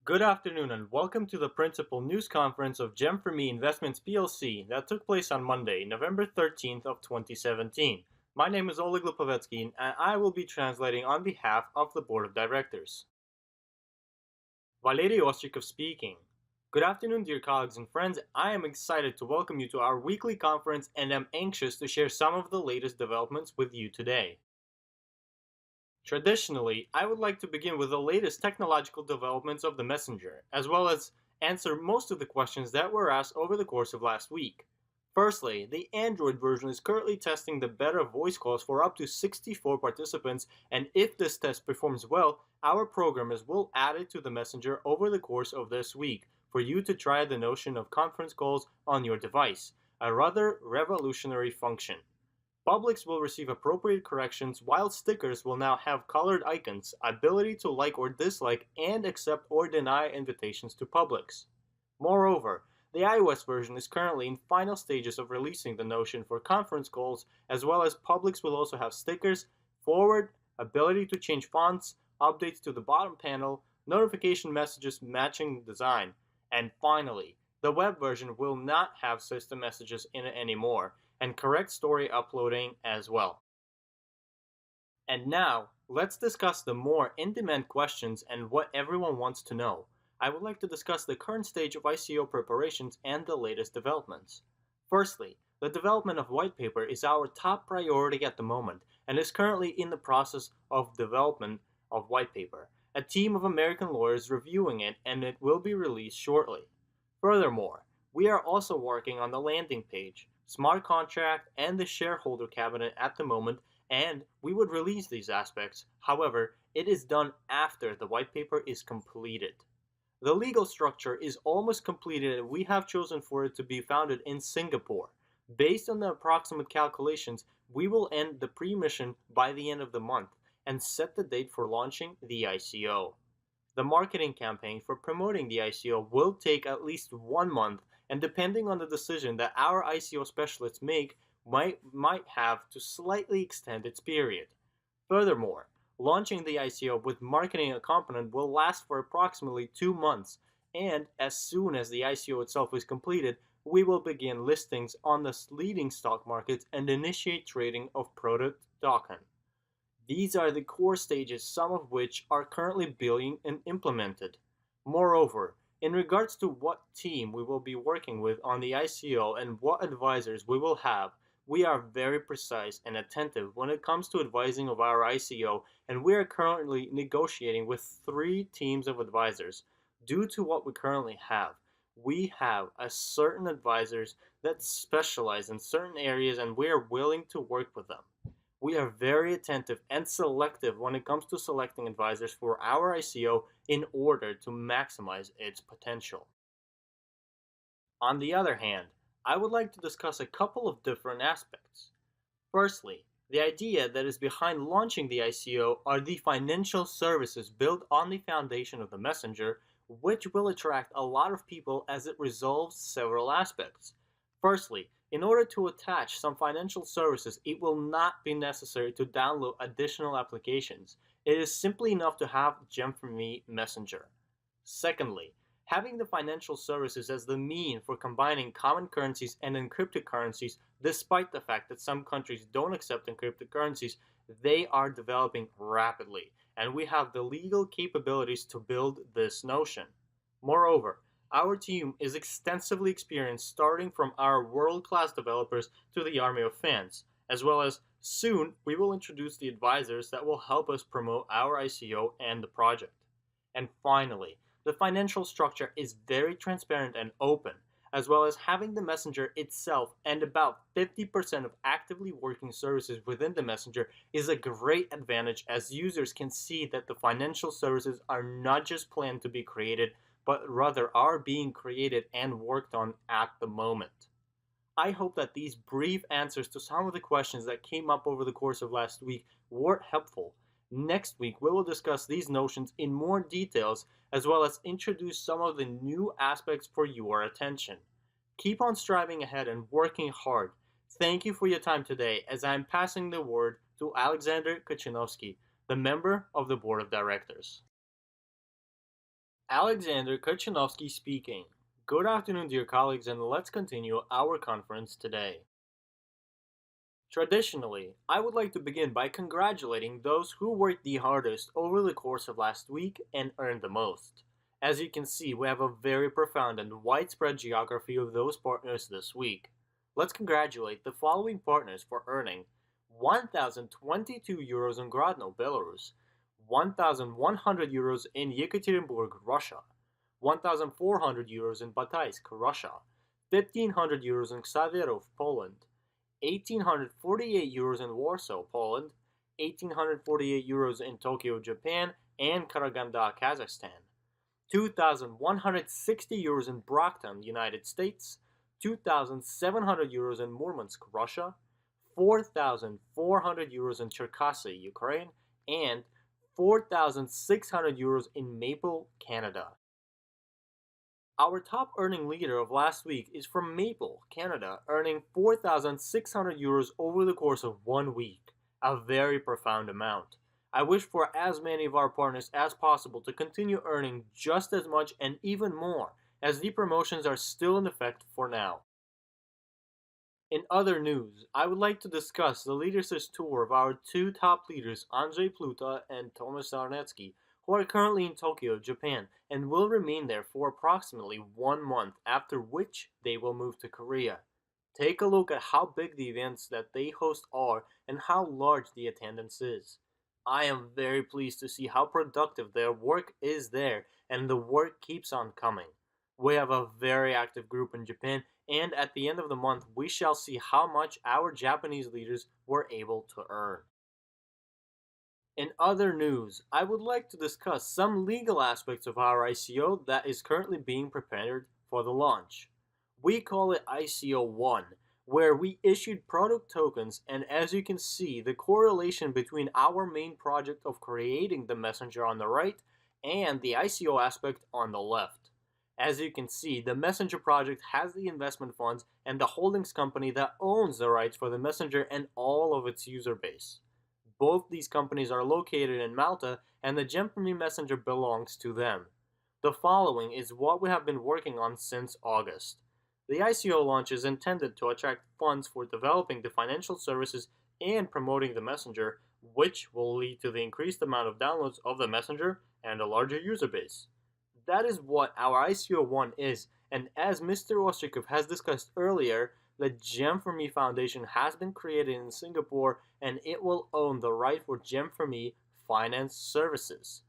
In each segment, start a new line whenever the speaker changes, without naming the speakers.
Good afternoon and welcome to the principal news conference of Gem4Me Investments plc that took place on Monday, November 13th of 2017. My name is Oleg Lupovetsky and I will be translating on behalf of the board of directors. Valery Ostrikov speaking. Good afternoon, dear colleagues and friends. I am excited to welcome you to our weekly conference and am anxious to share some of the latest developments with you today. Traditionally, I would like to begin with the latest technological developments of the Messenger, as well as answer most of the questions that were asked over the course of last week. Firstly, the Android version is currently testing the beta voice calls for up to 64 participants, and if this test performs well, our programmers will add it to the Messenger over the course of this week for you to try the notion of conference calls on your device, a rather revolutionary function. Publics will receive appropriate corrections, while stickers will now have colored icons, ability to like or dislike, and accept or deny invitations to publics. Moreover, the iOS version is currently in final stages of releasing the notion for conference calls, as well as publics will also have stickers, forward, ability to change fonts, updates to the bottom panel, notification messages matching design, and finally, the web version will not have system messages in it anymore, and correct story uploading as well. And now, let's discuss the more in-demand questions and what everyone wants to know. I would like to discuss the current stage of ICO preparations and the latest developments. Firstly, the development of white paper is our top priority at the moment and is currently in the process of development of white paper. A team of American lawyers reviewing it and it will be released shortly. Furthermore, we are also working on the landing page, smart contract, and the shareholder cabinet at the moment, and we would release these aspects. However, it is done after the white paper is completed. The legal structure is almost completed and we have chosen for it to be founded in Singapore. Based on the approximate calculations, we will end the pre-mission by the end of the month and set the date for launching the ICO. The marketing campaign for promoting the ICO will take at least 1 month, and depending on the decision that our ICO specialists make, might have to slightly extend its period. Furthermore, launching the ICO with marketing accompaniment will last for approximately 2 months, and as soon as the ICO itself is completed, we will begin listings on the leading stock markets and initiate trading of product token. These are the core stages, some of which are currently being implemented. Moreover, in regards to what team we will be working with on the ICO and what advisors we will have, we are very precise and attentive when it comes to advising of our ICO, and we are currently negotiating with 3 teams of advisors. Due to what we currently have, we have a certain advisors that specialize in certain areas and we are willing to work with them. We are very attentive and selective when it comes to selecting advisors for our ICO in order to maximize its potential. On the other hand, I would like to discuss a couple of different aspects. Firstly, the idea that is behind launching the ICO are the financial services built on the foundation of the Messenger, which will attract a lot of people as it resolves several aspects. Firstly, in order to attach some financial services, it will not be necessary to download additional applications. It is simply enough to have Gem4Me Messenger. Secondly, having the financial services as the mean for combining common currencies and encrypted currencies, despite the fact that some countries don't accept encrypted currencies, they are developing rapidly, and we have the legal capabilities to build this notion. Moreover, our team is extensively experienced, starting from our world-class developers to the army of fans, as well as soon we will introduce the advisors that will help us promote our ICO and the project. And finally, the financial structure is very transparent and open, as well as having the Messenger itself and about 50% of actively working services within the Messenger is a great advantage, as users can see that the financial services are not just planned to be created, but rather are being created and worked on at the moment. I hope that these brief answers to some of the questions that came up over the course of last week were helpful. Next week, we will discuss these notions in more details, as well as introduce some of the new aspects for your attention. Keep on striving ahead and working hard. Thank you for your time today, as I am passing the word to Alexander Kachinovsky, the member of the Board of Directors. Alexander Korchanovsky speaking. Good afternoon, dear colleagues, and let's continue our conference today. Traditionally, I would like to begin by congratulating those who worked the hardest over the course of last week and earned the most. As you can see, we have a very profound and widespread geography of those partners this week. Let's congratulate the following partners for earning 1,022 euros in Grodno, Belarus, 1,100 euros in Yekaterinburg, Russia, 1,400 euros in Bataisk, Russia, 1,500 euros in Xaverov, Poland, 1,848 euros in Warsaw, Poland, 1,848 euros in Tokyo, Japan, and Karaganda, Kazakhstan, 2,160 euros in Brockton, United States, 2,700 euros in Murmansk, Russia, 4,400 euros in Cherkasy, Ukraine, and 4,600 euros in Maple, Canada. Our top earning leader of last week is from Maple, Canada, earning 4,600 euros over the course of 1 week, a very profound amount. I wish for as many of our partners as possible to continue earning just as much and even more, as the promotions are still in effect for now. In other news, I would like to discuss the leadership tour of our two top leaders, Andrzej Pluta and Tomasz Sarnecki, who are currently in Tokyo, Japan, and will remain there for approximately 1 month, after which they will move to Korea. Take a look at how big the events that they host are and how large the attendance is. I am very pleased to see how productive their work is there, and the work keeps on coming. We have a very active group in Japan, and at the end of the month, we shall see how much our Japanese leaders were able to earn. In other news, I would like to discuss some legal aspects of our ICO that is currently being prepared for the launch. We call it ICO 1, where we issued product tokens, and as you can see, the correlation between our main project of creating the messenger on the right and the ICO aspect on the left. As you can see, the Messenger project has the investment funds and the holdings company that owns the rights for the Messenger and all of its user base. Both these companies are located in Malta, and the Gem4Me Messenger belongs to them. The following is what we have been working on since August. The ICO launch is intended to attract funds for developing the financial services and promoting the Messenger, which will lead to the increased amount of downloads of the Messenger and a larger user base. That is what our ICO 1 is, and as Mr. Ostrikov has discussed earlier, the Gem4Me Foundation has been created in Singapore, and it will own the right for Gem4Me finance services.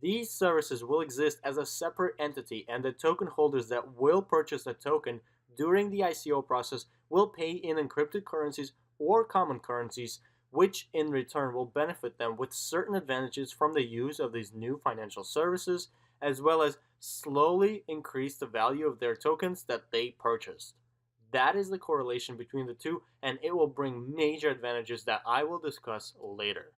These services will exist as a separate entity, and the token holders that will purchase the token during the ICO process will pay in encrypted currencies or common currencies, which in return will benefit them with certain advantages from the use of these new financial services, as well as slowly increase the value of their tokens that they purchased. That is the correlation between the two, and it will bring major advantages that I will discuss later.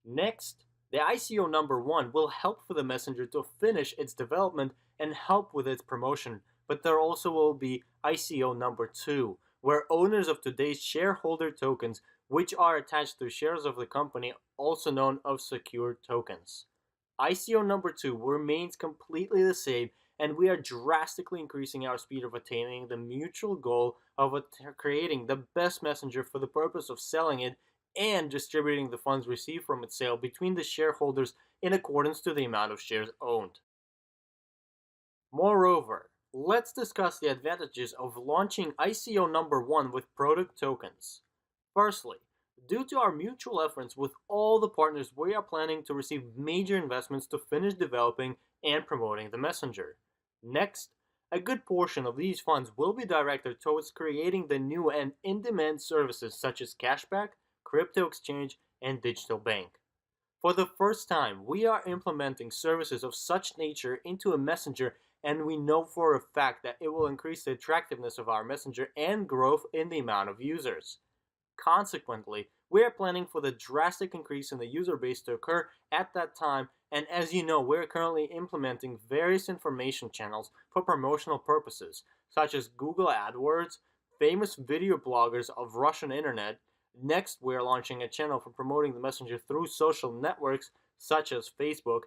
Next, the ICO number 1 will help for the Messenger to finish its development and help with its promotion, but there also will be ICO number 2, where owners of today's shareholder tokens, which are attached to shares of the company, also known as secured tokens. ICO number 2 remains completely the same, and we are drastically increasing our speed of attaining the mutual goal of creating the best messenger for the purpose of selling it and distributing the funds received from its sale between the shareholders in accordance to the amount of shares owned. Moreover, let's discuss the advantages of launching ICO number 1 with product tokens. Firstly, due to our mutual efforts with all the partners, we are planning to receive major investments to finish developing and promoting the Messenger. Next, a good portion of these funds will be directed towards creating the new and in-demand services such as cashback, crypto exchange, and digital bank. For the first time, we are implementing services of such nature into a Messenger, and we know for a fact that it will increase the attractiveness of our Messenger and growth in the amount of users. Consequently, we are planning for the drastic increase in the user base to occur at that time, and as you know, we're currently implementing various information channels for promotional purposes, such as Google AdWords, famous video bloggers of Russian internet. Next, we're launching a channel for promoting the Messenger through social networks such as Facebook,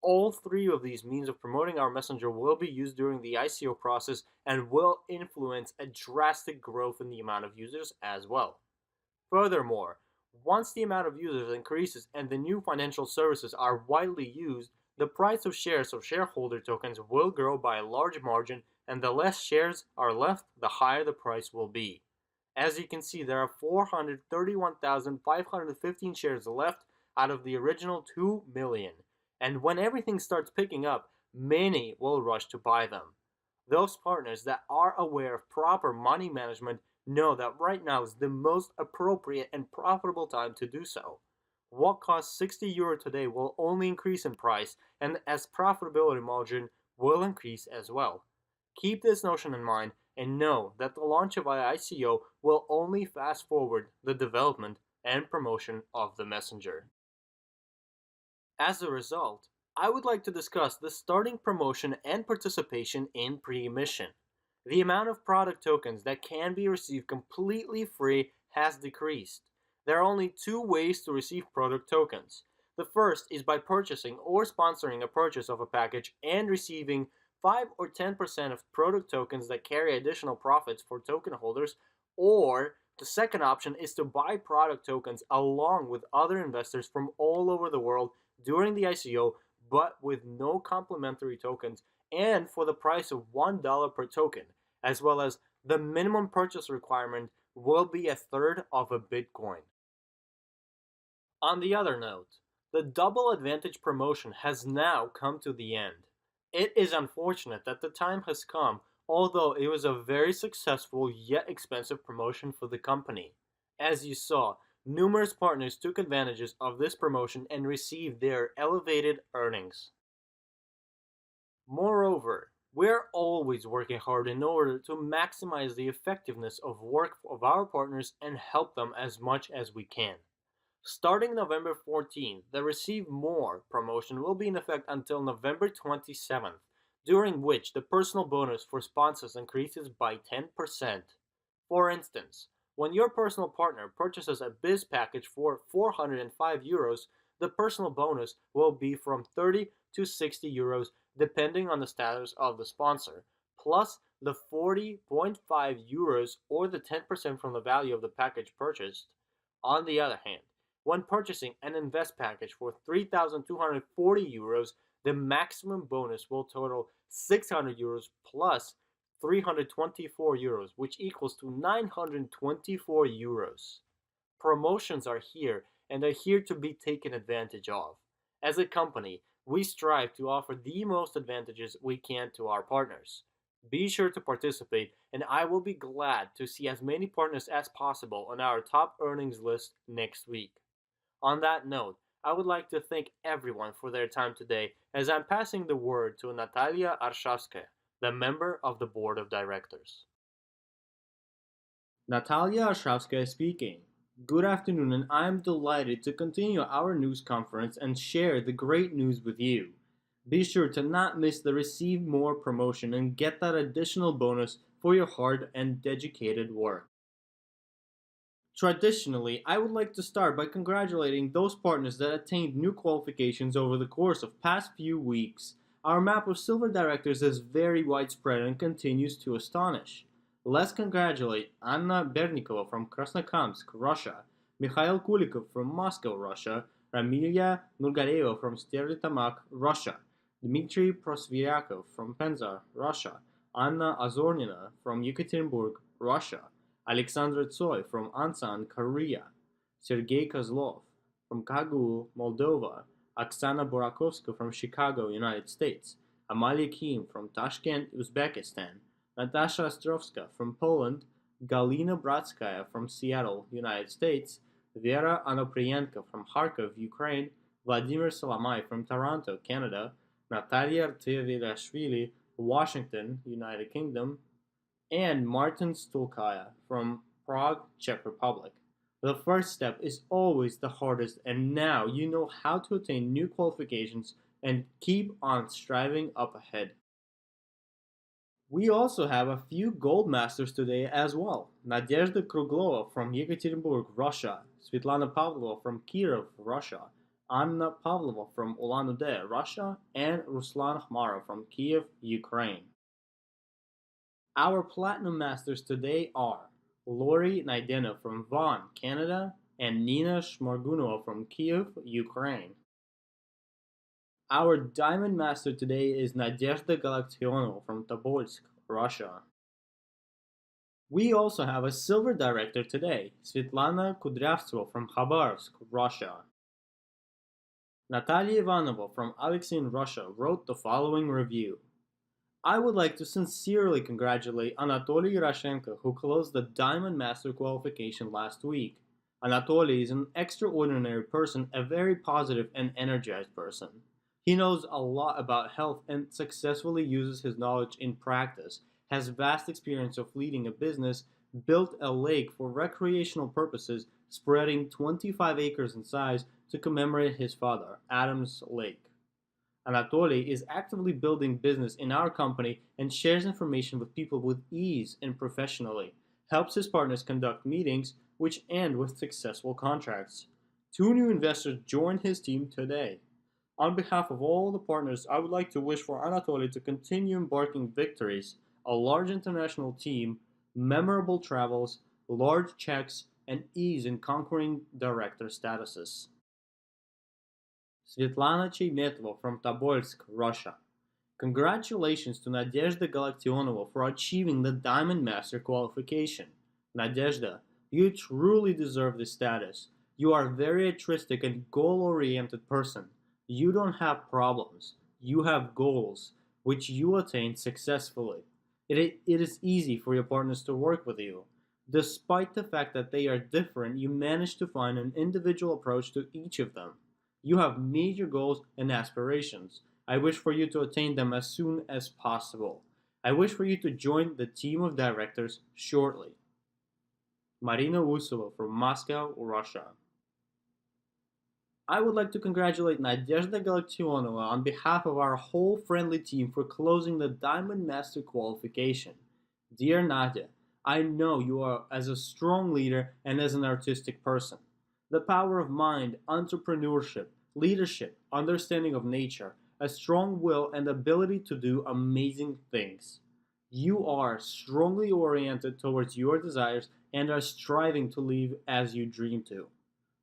All three of these means of promoting our messenger will be used during the ICO process and will influence a drastic growth in the amount of users as well. Furthermore, once the amount of users increases and the new financial services are widely used, the price of shares of shareholder tokens will grow by a large margin, and the less shares are left, the higher the price will be. As you can see, there are 431,515 shares left out of the original 2 million, and when everything starts picking up, many will rush to buy them. Those partners that are aware of proper money management know that right now is the most appropriate and profitable time to do so. What costs €60 today will only increase in price, and as profitability margin will increase as well. Keep this notion in mind and know that the launch of ICO will only fast forward the development and promotion of the messenger. As a result, I would like to discuss the starting promotion and participation in pre-emission. The amount of product tokens that can be received completely free has decreased. There are only two ways to receive product tokens. The first is by purchasing or sponsoring a purchase of a package and receiving 5 or 10% of product tokens that carry additional profits for token holders, or the second option is to buy product tokens along with other investors from all over the world during the ICO, but with no complementary tokens and for the price of $1 per token, as well as the minimum purchase requirement will be a third of a Bitcoin. On the other note, the double advantage promotion has now come to the end. It is unfortunate that the time has come, although it was a very successful yet expensive promotion for the company. As you saw, numerous partners took advantages of this promotion and received their elevated earnings. Moreover, we're always working hard in order to maximize the effectiveness of work of our partners and help them as much as we can. Starting November 14th, the Receive More promotion will be in effect until November 27th, during which the personal bonus for sponsors increases by 10%. For instance, when your personal partner purchases a biz package for €405, the personal bonus will be from 30 to €60 depending on the status of the sponsor, plus the €40.5 or the 10% from the value of the package purchased. On the other hand, when purchasing an invest package for €3,240, the maximum bonus will total €600 plus €324, which equals to €924. Promotions are here and are here to be taken advantage of. As a company, we strive to offer the most advantages we can to our partners. Be sure to participate, and I will be glad to see as many partners as possible on our top earnings list next week. On that note, I would like to thank everyone for their time today as I'm passing the word to Natalia Arshavskaya, the member of the board of directors. Natalia Arshavskaya speaking. Good afternoon, and I'm delighted to continue our news conference and share the great news with you. Be sure to not miss the Receive More promotion and get that additional bonus for your hard and dedicated work. Traditionally, I would like to start by congratulating those partners that attained new qualifications over the course of past few weeks. Our map of silver directors is very widespread and continues to astonish. Let's congratulate Anna Bernikova from Krasnokamsk, Russia, Mikhail Kulikov from Moscow, Russia, Ramilia Nurgareva from Sterlitamak, Russia, Dmitry Prosviryakov from Penza, Russia, Anna Azornina from Yekaterinburg, Russia, Alexandra Tsoy from Ansan, Korea, Sergei Kozlov from Kagul, Moldova, Oksana Borakovska from Chicago, United States, Amalia Kim from Tashkent, Uzbekistan, Natasha Ostrovska from Poland, Galina Bratskaya from Seattle, United States, Vera Anoprienko from Kharkov, Ukraine, Vladimir Solomai from Toronto, Canada, Natalia Artevilashvili, Washington, United Kingdom, and Martin Stulkaya from Prague, Czech Republic. The first step is always the hardest, and now you know how to attain new qualifications and keep on striving up ahead. We also have a few gold masters today as well. Nadezhda Kruglova from Yekaterinburg, Russia, Svetlana Pavlova from Kiev, Russia, Anna Pavlova from Ulan-Ude, Russia, and Ruslan Khmarov from Kiev, Ukraine. Our Platinum Masters today are Lori Naidena from Vaughan, Canada, and Nina Shmorgunova from Kiev, Ukraine. Our Diamond Master today is Nadezhda Galaktionova from Tobolsk, Russia. We also have a Silver Director today, Svetlana Kudryavtseva from Khabarovsk, Russia. Natalia Ivanova from Alexey, Russia wrote the following review. I would like to sincerely congratulate Anatoly Yaroshenko, who closed the Diamond Master qualification last week. Anatoly is an extraordinary person, a very positive and energized person. He knows a lot about health and successfully uses his knowledge in practice, has vast experience of leading a business, built a lake for recreational purposes spreading 25 acres in size to commemorate his father, Adams Lake. Anatoly is actively building business in our company and shares information with people with ease and professionally, helps his partners conduct meetings which end with successful contracts. 2 new investors join his team today. On behalf of all the partners, I would like to wish for Anatoly to continue embarking victories, a large international team, memorable travels, large checks, and ease in conquering director statuses. Svetlana Cheymetova from Tobolsk, Russia. Congratulations to Nadezhda Galaktionova for achieving the Diamond Master qualification. Nadezhda, you truly deserve this status. You are a very altruistic and goal-oriented person. You don't have problems. You have goals, which you attain successfully. It is easy for your partners to work with you. Despite the fact that they are different, you manage to find an individual approach to each of them. You have major goals and aspirations. I wish for you to attain them as soon as possible. I wish for you to join the team of directors shortly. Marina Usova from Moscow, Russia. I would like to congratulate Nadezhda Galaktionova on behalf of our whole friendly team for closing the Diamond Master qualification. Dear Nadia, I know you are as a strong leader and as an artistic person. The power of mind, entrepreneurship, leadership, understanding of nature, a strong will, and ability to do amazing things. You are strongly oriented towards your desires and are striving to live as you dream to.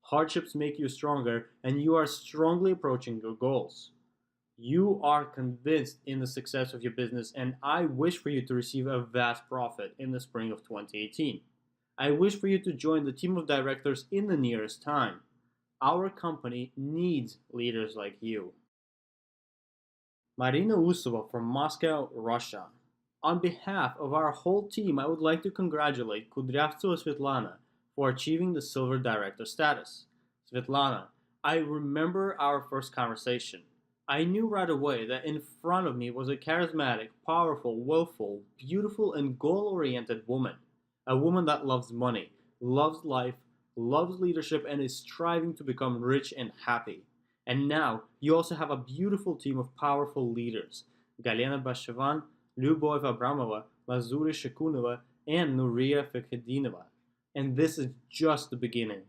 Hardships make you stronger, and you are strongly approaching your goals. You are convinced in the success of your business, and I wish for you to receive a vast profit in the spring of 2018. I wish for you to join the team of directors in the nearest time. Our company needs leaders like you. Marina Usova from Moscow, Russia. On behalf of our whole team, I would like to congratulate Kudryavtseva Svetlana for achieving the Silver Director status. Svetlana, I remember our first conversation. I knew right away that in front of me was a charismatic, powerful, willful, beautiful, and goal-oriented woman. A woman that loves money, loves life, loves leadership, and is striving to become rich and happy. And now, you also have a beautiful team of powerful leaders. Galena Bashevan, Lyubov Abramova, Lazuri Shakunova, and Nuria Fekhedinova. And this is just the beginning.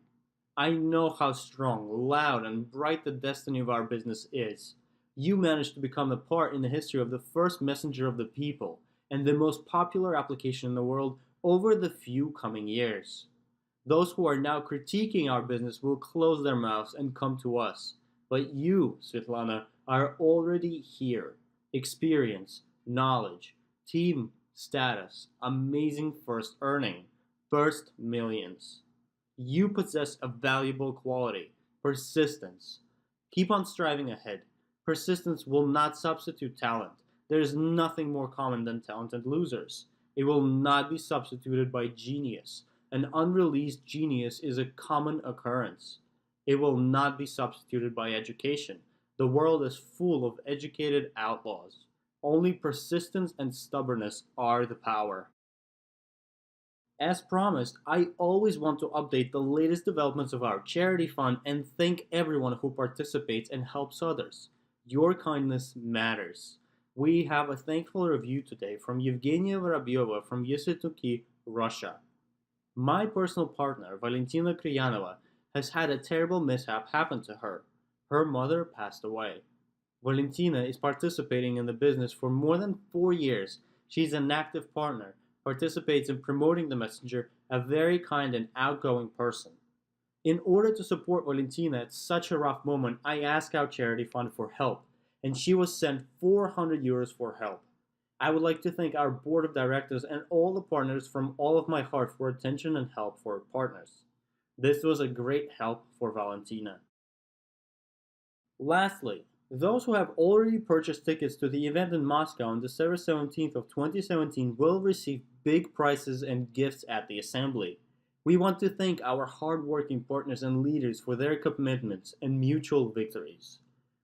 I know how strong, loud, and bright the destiny of our business is. You managed to become a part in the history of the first messenger of the people, and the most popular application in the world over the few coming years. Those who are now critiquing our business will close their mouths and come to us. But you, Svetlana, are already here. Experience, knowledge, team status, amazing first earning, first millions. You possess a valuable quality, persistence. Keep on striving ahead. Persistence will not substitute talent. There is nothing more common than talented losers. It will not be substituted by genius. An unreleased genius is a common occurrence. It will not be substituted by education. The world is full of educated outlaws. Only persistence and stubbornness are the power. As promised, I always want to update the latest developments of our charity fund and thank everyone who participates and helps others. Your kindness matters. We have a thankful review today from Evgenia Vorobyova from Yessetuki, Russia. My personal partner, Valentina Kriyanova, has had a terrible mishap happen to her. Her mother passed away. Valentina is participating in the business for more than 4 years. She's an active partner, participates in promoting the messenger, a very kind and outgoing person. In order to support Valentina at such a rough moment, I asked our charity fund for help, and she was sent €400 for help. I would like to thank our board of directors and all the partners from all of my heart for attention and help for partners. This was a great help for Valentina. Lastly, those who have already purchased tickets to the event in Moscow on December 17th of 2017 will receive big prizes and gifts at the assembly. We want to thank our hardworking partners and leaders for their commitments and mutual victories.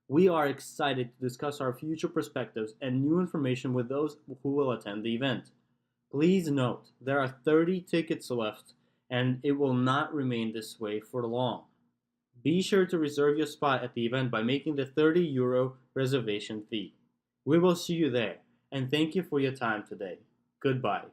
We are excited to discuss our future perspectives and new information with those who will attend the event. Please note, there are 30 tickets left and it will not remain this way for long. Be sure to reserve your spot at the event by making the €30 reservation fee. We will see you there, and thank you for your time today. Goodbye.